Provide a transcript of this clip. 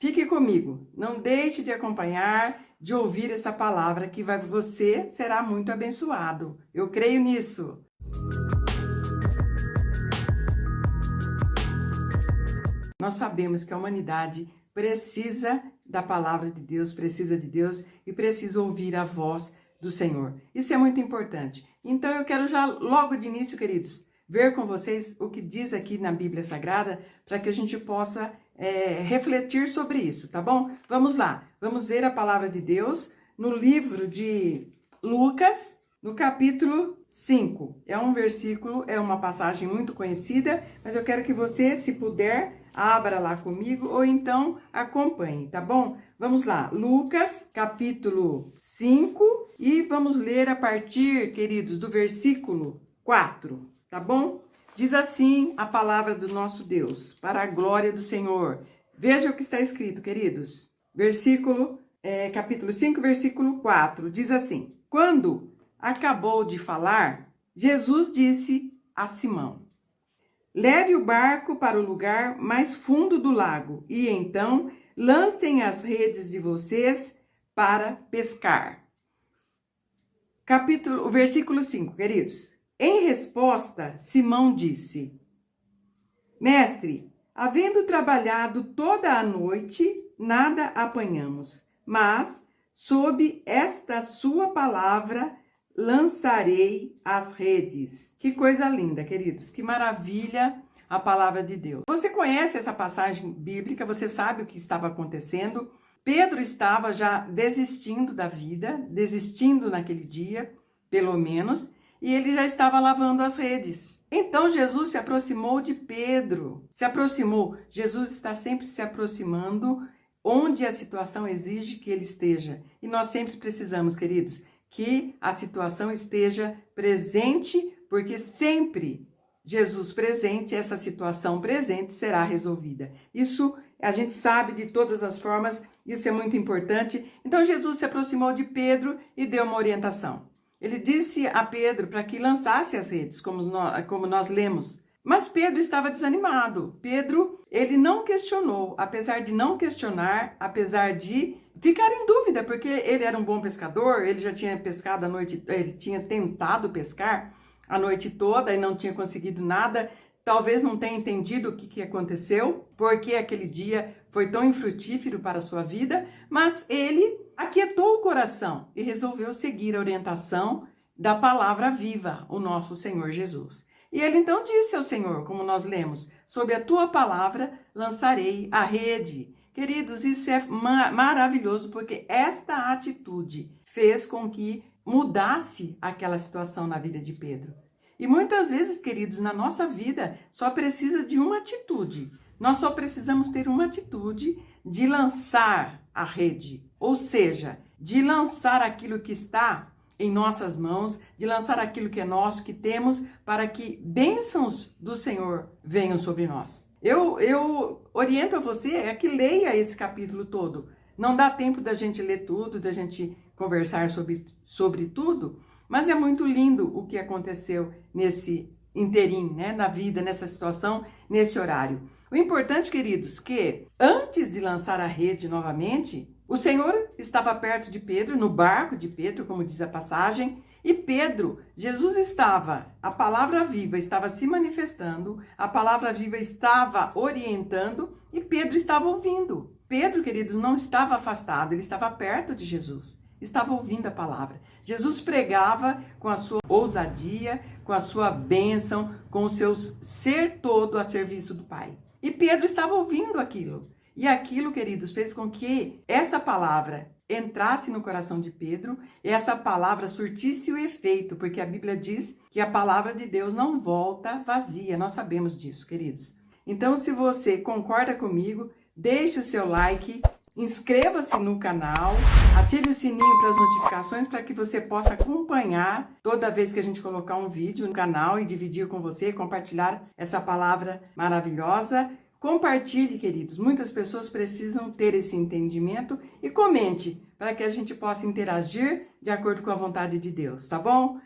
Fique comigo, não deixe de acompanhar, de ouvir essa palavra que você será muito abençoado. Eu creio nisso. Nós sabemos que a humanidade precisa da palavra de Deus, precisa de Deus e precisa ouvir a voz do Senhor. Isso é muito importante. Então eu quero já logo de início, queridos, ver com vocês o que diz aqui na Bíblia Sagrada para que a gente possa refletir sobre isso, tá bom? Vamos lá, vamos ver a palavra de Deus no livro de Lucas, no capítulo 5. É um versículo, é uma passagem muito conhecida, mas eu quero que você, se puder, abra lá comigo ou então acompanhe, tá bom? Vamos lá, Lucas, capítulo 5, e vamos ler a partir, queridos, do versículo 4, tá bom? Diz assim a palavra do nosso Deus, para a glória do Senhor. Veja o que está escrito, queridos. Capítulo 5, versículo 4, diz assim: Quando acabou de falar, Jesus disse a Simão: Leve o barco para o lugar mais fundo do lago e então lancem as redes de vocês para pescar. O versículo 5, queridos. Em resposta, Simão disse: Mestre, havendo trabalhado toda a noite, nada apanhamos, mas sob esta sua palavra lançarei as redes. Que coisa linda, queridos, que maravilha a palavra de Deus. Você conhece essa passagem bíblica, você sabe o que estava acontecendo. Pedro estava já desistindo da vida, desistindo naquele dia, pelo menos, e ele já estava lavando as redes. Então Jesus se aproximou de Pedro, Jesus está sempre se aproximando onde a situação exige que ele esteja. E nós sempre precisamos, queridos, que a situação esteja presente, porque sempre Jesus presente, essa situação presente será resolvida. Isso a gente sabe de todas as formas, isso é muito importante. Então Jesus se aproximou de Pedro e deu uma orientação. Ele disse a Pedro para que lançasse as redes, como nós lemos. Mas Pedro estava desanimado. Pedro, ele não questionou, apesar de não questionar, apesar de ficar em dúvida, porque ele era um bom pescador, ele já tinha pescado a noite, ele tinha tentado pescar a noite toda e não tinha conseguido nada. Talvez não tenha entendido o que aconteceu, porque aquele dia foi tão infrutífero para a sua vida, mas ele aquietou o coração e resolveu seguir a orientação da palavra viva, o nosso Senhor Jesus. E ele então disse ao Senhor, como nós lemos: sob a tua palavra lançarei a rede. Queridos, isso é maravilhoso, porque esta atitude fez com que mudasse aquela situação na vida de Pedro. E muitas vezes, queridos, na nossa vida só precisa de uma atitude. Nós só precisamos ter uma atitude de lançar a rede, ou seja, de lançar aquilo que está em nossas mãos, de lançar aquilo que é nosso, que temos, para que bênçãos do Senhor venham sobre nós. Eu oriento a você a que leia esse capítulo todo. Não dá tempo da gente ler tudo, da gente conversar sobre tudo, mas é muito lindo o que aconteceu nesse inteirinho, né? Na vida, nessa situação, nesse horário. O importante, queridos, que antes de lançar a rede novamente, o Senhor estava perto de Pedro, no barco de Pedro, como diz a passagem, e Pedro, Jesus estava, a palavra viva estava se manifestando, a palavra viva estava orientando e Pedro estava ouvindo. Pedro, queridos, não estava afastado, ele estava perto de Jesus. Estava ouvindo a palavra. Jesus pregava com a sua ousadia, com a sua bênção, com o seu ser todo a serviço do Pai. E Pedro estava ouvindo aquilo. E aquilo, queridos, fez com que essa palavra entrasse no coração de Pedro e essa palavra surtisse o efeito, porque a Bíblia diz que a palavra de Deus não volta vazia. Nós sabemos disso, queridos. Então, se você concorda comigo, deixe o seu like, inscreva-se no canal, ative o sininho para as notificações para que você possa acompanhar toda vez que a gente colocar um vídeo no canal e dividir com você, compartilhar essa palavra maravilhosa. Compartilhe, queridos. Muitas pessoas precisam ter esse entendimento e comente para que a gente possa interagir de acordo com a vontade de Deus, tá bom?